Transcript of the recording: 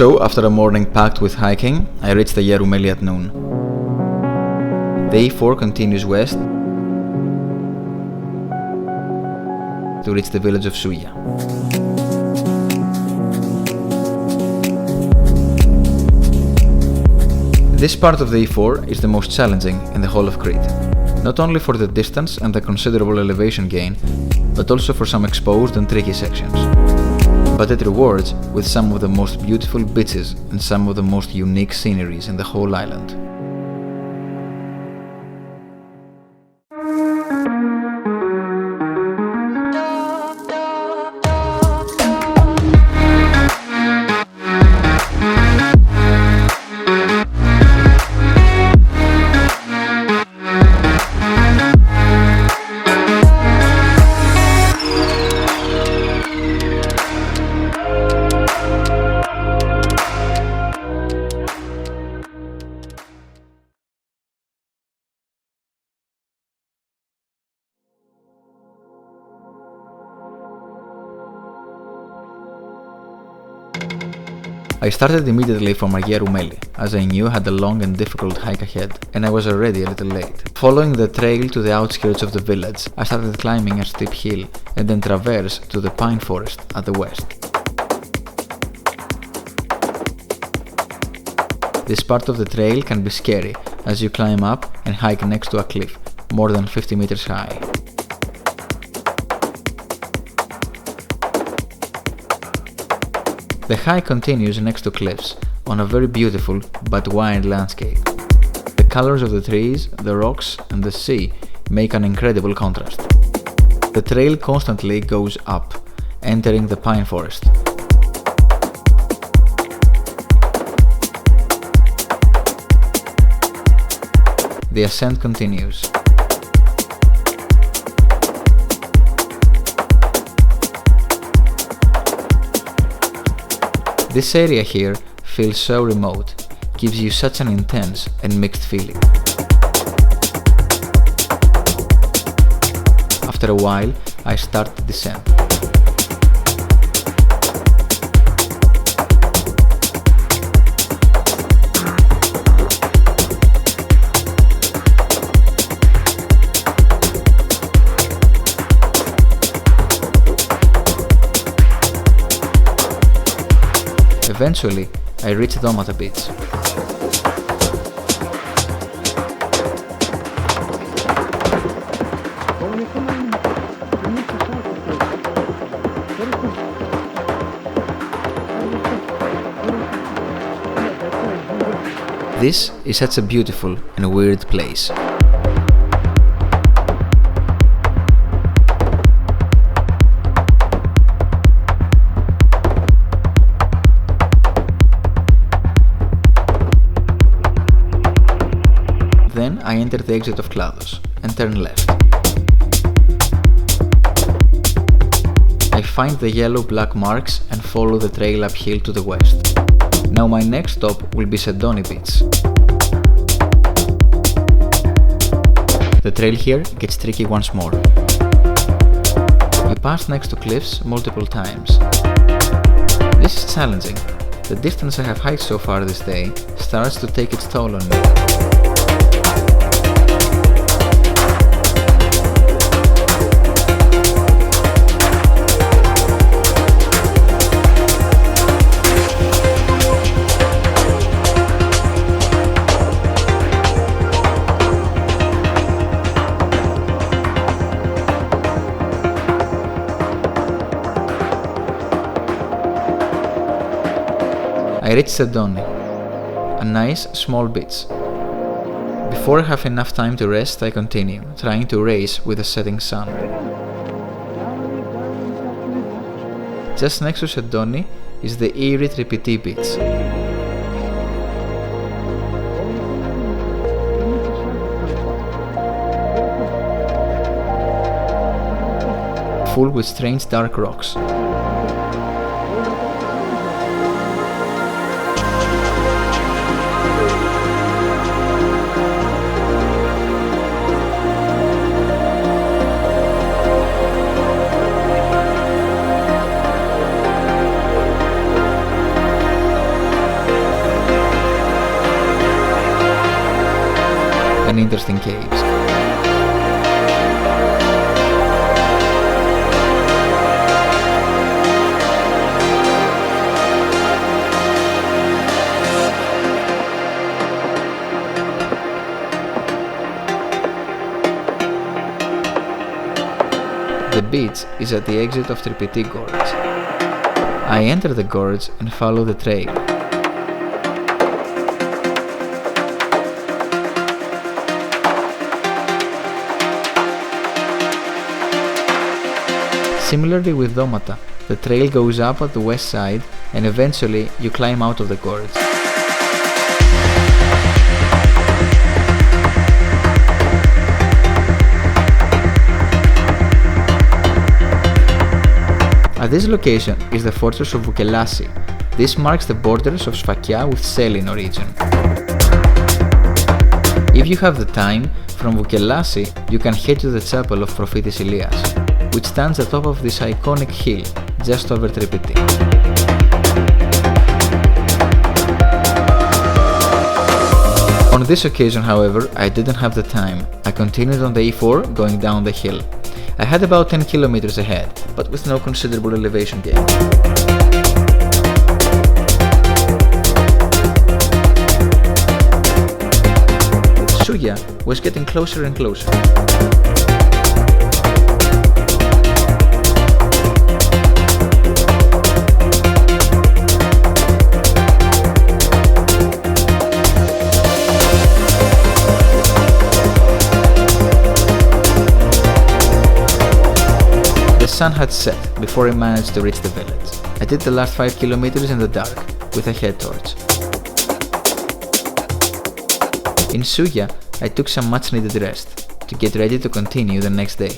So, after a morning packed with hiking, I reached Agia Roumeli at noon. The E4 continues west to reach the village of Sougia. This part of the E4 is the most challenging in the whole of Crete, not only for the distance and the considerable elevation gain, but also for some exposed and tricky sections. But it rewards with some of the most beautiful beaches and some of the most unique sceneries in the whole island. I started immediately from Agia Roumeli, as I knew I had a long and difficult hike ahead, and I was already a little late. Following the trail to the outskirts of the village, I started climbing a steep hill and then traverse to the pine forest at the west. This part of the trail can be scary, as you climb up and hike next to a cliff, more than 50 meters high. The hike continues next to cliffs, on a very beautiful but wide landscape. The colors of the trees, the rocks and the sea make an incredible contrast. The trail constantly goes up, entering the pine forest. The ascent continues. This area here feels so remote, gives you such an intense and mixed feeling. After a while, I start the descent. Eventually, I reached Domata beach. This is such a beautiful and weird place. Then I enter the exit of Clados and turn left. I find the yellow-black marks and follow the trail uphill to the west. Now my next stop will be Sedoni beach. The trail here gets tricky once more. We pass next to cliffs multiple times. This is challenging. The distance I have hiked so far this day starts to take its toll on me. I reach Sedoni, a nice small beach. Before I have enough time to rest, I continue, trying to race with the setting sun. Just next to Sedoni is the eere Trypiti beach. Full with strange dark rocks. and interesting caves. The beach is at the exit of Trypiti gorge. I enter the gorge and follow the trail. Similarly with Domata, the trail goes up at the west side and eventually you climb out of the gorge. At this location is the fortress of Voukelasi. This marks the borders of Sougia with Sedoni region. If you have the time, from Voukelasi you can head to the chapel of Prophetess Elias, which stands atop of this iconic hill just over Trypiti. On this occasion, however, I didn't have the time. I continued on the E4 going down the hill. I had about 10 kilometers ahead, but with no considerable elevation gain. Sougia was getting closer and closer. The sun had set before I managed to reach the village. I did the last 5 kilometers in the dark, with a head torch. In Sougia, I took some much needed rest, to get ready to continue the next day.